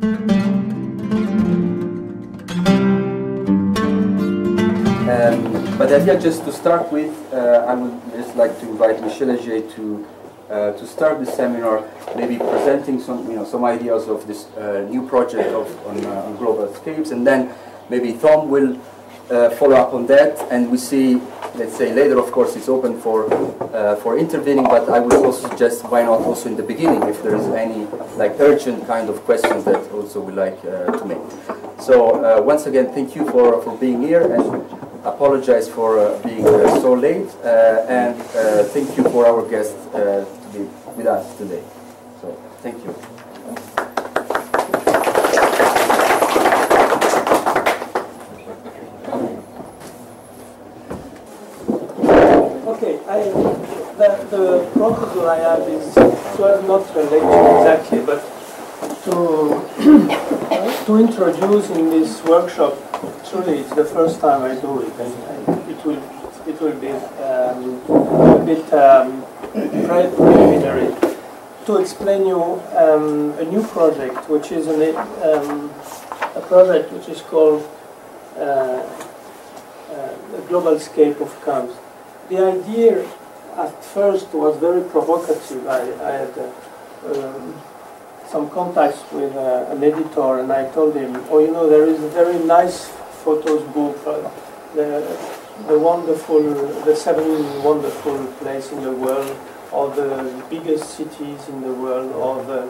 But the idea, just to start with, I would just like to invite Michel Agier to start the seminar, maybe presenting some ideas of this new project on Global-Scapes, and then maybe Tom will follow up on that, and we see, let's say later, of course, it's open for intervening, but I would also suggest why not also in the beginning, if there is any like urgent kind of questions that also we like to make. So once again, thank you for being here, and apologize for being so late, and thank you for our guests to be with us today. So thank you. Okay, the proposal I have is to have not a lecture exactly, but to introduce in this workshop. Truly, it's the first time I do it, and it will be a bit preliminary to explain you a new project, which is a project which is called the Global-Scape of camps. The idea at first was very provocative. I had some contacts with an editor, and I told him, oh, you know, there is a very nice photos book, the 7 wonderful places in the world, or the biggest cities in the world, or the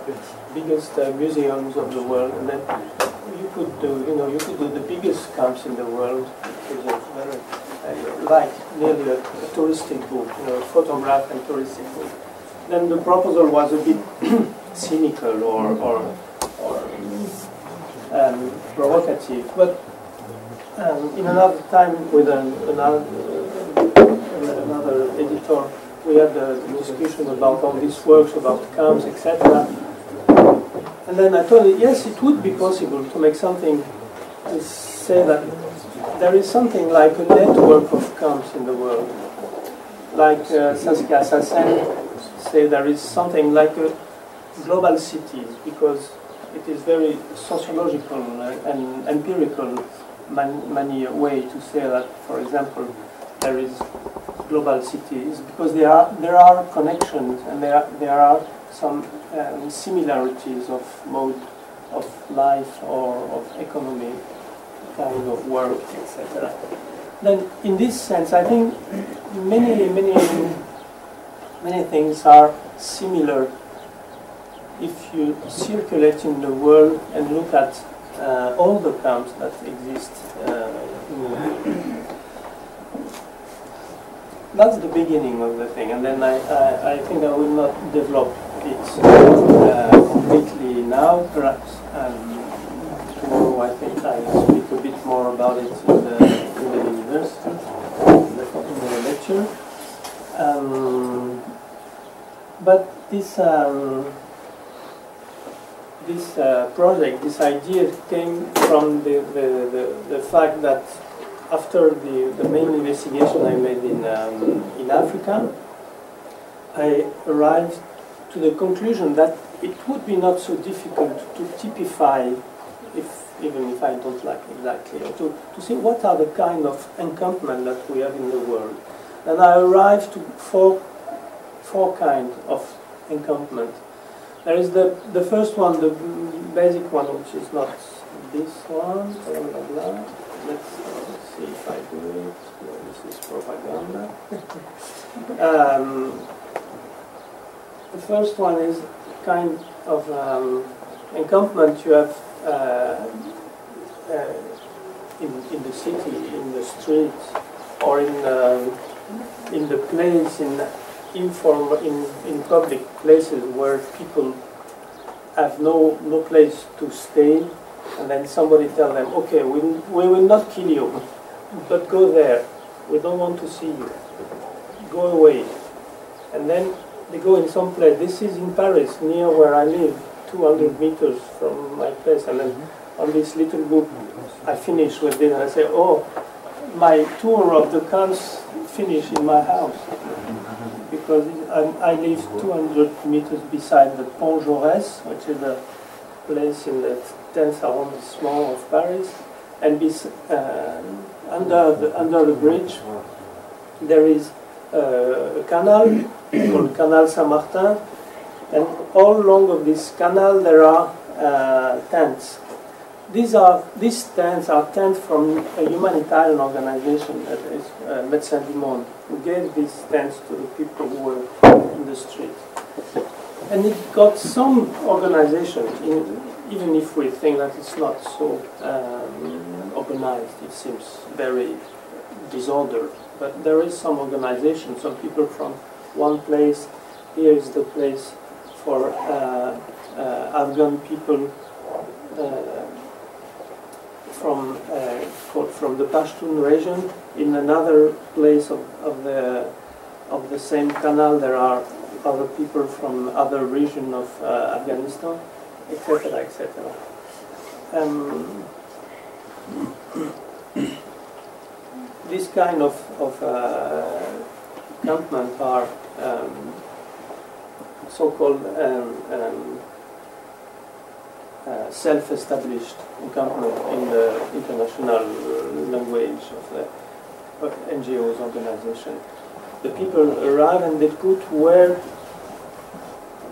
biggest museums of the world, and then you could do, you could do the biggest camps in the world. It was a very, like nearly a touristic book, photograph and touristic book. Then the proposal was a bit cynical or provocative, but in another time with another editor, we had a discussion about all these works, about camps, etc. And then I told him, yes, it would be possible to make something, to say that there is something like a network of camps in the world. Like Saskia Sassen say there is something like a global cities, because it is very sociological and empirical many way to say that, for example, there is global cities, because there are connections, and there are some similarities of mode of life or of economy, kind of work, etc. Then, in this sense, I think many things are similar if you circulate in the world and look at all the camps that exist. That's the beginning of the thing, and then I think I will not develop it completely now. Perhaps tomorrow I think I'll speak a bit more about it in the university, in the lecture. But this project, this idea came from the fact that after the main investigation I made in Africa, I arrived to the conclusion that it would be not so difficult to typify, even if I don't like exactly, or to see what are the kind of encampment that we have in the world. And I arrived to four kinds of encampment. There is the first one, the basic one, which is not this one. Blah, blah, blah. Let's see if I do it. No, this is propaganda. The first one is kind of encampment you have in the city, in the street, or in the place, in public places where people have no place to stay, and then somebody tell them, okay, we will not kill you, but go there. We don't want to see you. Go away. And then they go in some place. This is in Paris, near where I live, 200 meters from my place. And then on this little book, I finish with this, and I say, oh, my tour of the camps finished in my house, because I live 200 meters beside the Pont Jaurès, which is place in the 10th arrondissement of Paris, and under the bridge there is a canal called Canal Saint-Martin, and all along of this canal there are tents. These tents are tents from a humanitarian organization, that is Médecins du Monde, who gave these tents to the people who were in the street. And it got some organization, even if we think that it's not so organized. It seems very disordered. But there is some organization, some people from one place. Here is the place for Afghan people from the Pashtun region. In another place of the same canal, there are other people from other region of Afghanistan, etc., etc. This kind of encampment are so-called self-established encampment in the international language of NGOs organization. The people arrive and they put where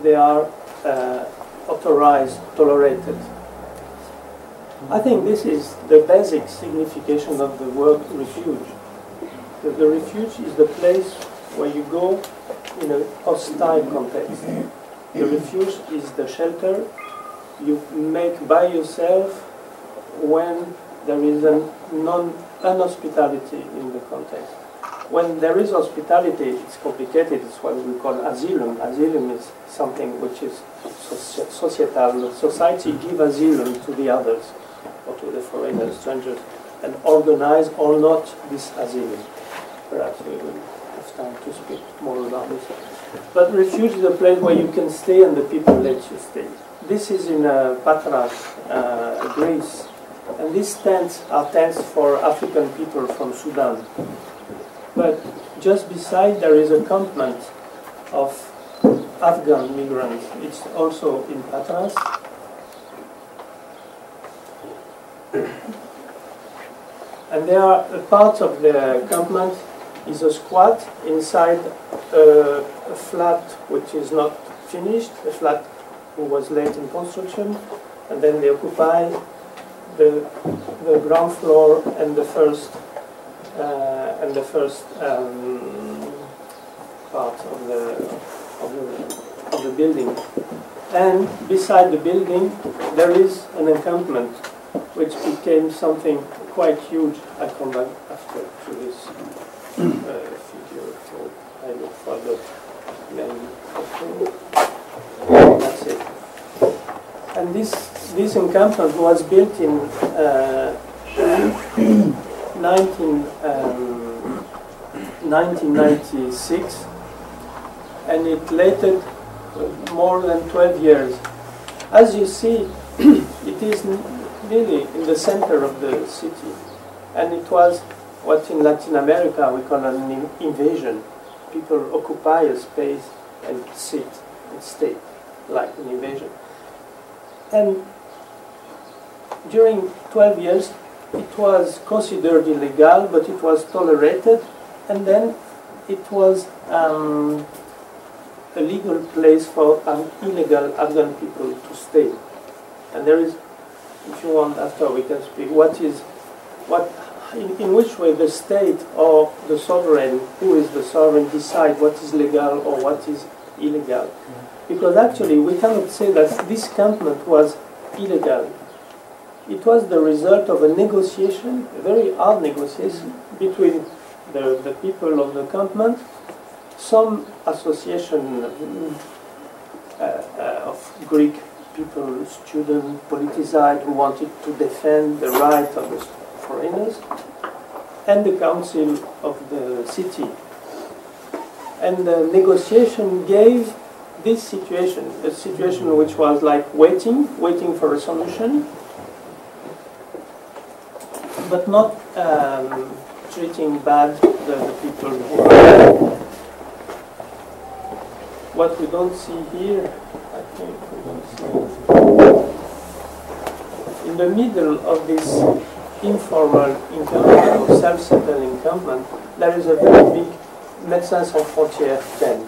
they are authorized, tolerated. I think this is the basic signification of the word refuge. The refuge is the place where you go in a hostile context. The refuge is the shelter you make by yourself when there is an unhospitality in the context. When there is hospitality, it's complicated. It's what we call asylum. Asylum is something which is societal. Society give asylum to the others, or to the foreigners, strangers, and organize or not this asylum. Perhaps we will have time to speak more about this. But refuge is a place where you can stay and the people let you stay. This is in Patras, Greece. And these tents are tents for African people from Sudan. But just beside there is a encampment of Afghan migrants. It's also in Patras. And there are a part of the encampment is a squat inside a flat which is not finished, a flat who was late in construction, and then they occupy the ground floor and the first part of the building. And beside the building there is an encampment which became something quite huge. I come back after to this figure. So I look for the name. That's it. And this encampment was built in 1996, and it lasted more than 12 years. As you see, it is really in the center of the city, and it was what in Latin America we call an invasion. People occupy a space and sit and stay, like an invasion. And during 12 years it was considered illegal, but it was tolerated, and then it was a legal place for illegal Afghan people to stay. And there is, if you want, after we can speak, in which way the state or the sovereign, who is the sovereign, decide what is legal or what is illegal. Because actually we cannot say that this encampment was illegal. It was the result of a negotiation, a very hard negotiation between the people of the encampment, some association of Greek people, students, politicized, who wanted to defend the right of the foreigners, and the council of the city. And the negotiation gave this situation, a situation which was like waiting for a solution, but not treating bad the people who are. What we don't see here, I think we don't see. the middle of this informal encampment or self-settled encampment, there is a very big Médecins Sans Frontières tent.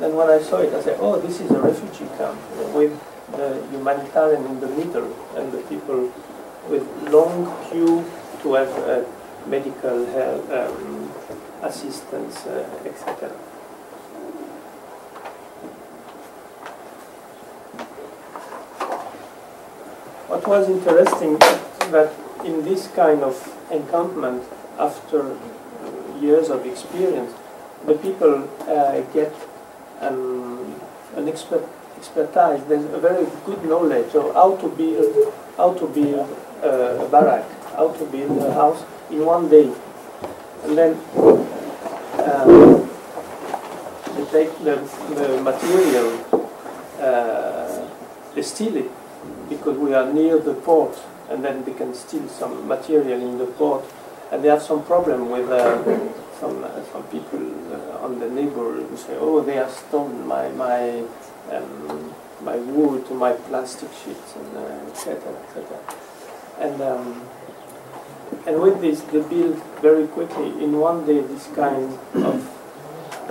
Then when I saw it, I said, "Oh, this is a refugee camp with the humanitarian in the middle and the people with long queue to have medical help, assistance, etc." What was interesting that in this kind of encampment, after years of experience, the people get an expertise. There's a very good knowledge of how to build a barrack, how to build a house in one day, and then they take the material, they steal it because we are near the port, and then they can steal some material in the port, and they have some problem with some people on the neighbor who say, "Oh, they have stolen my wood, my plastic sheets, and etc., etc." And with this, they build very quickly in one day this kind of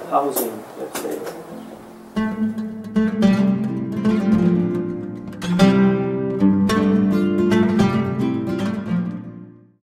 housing, let's say.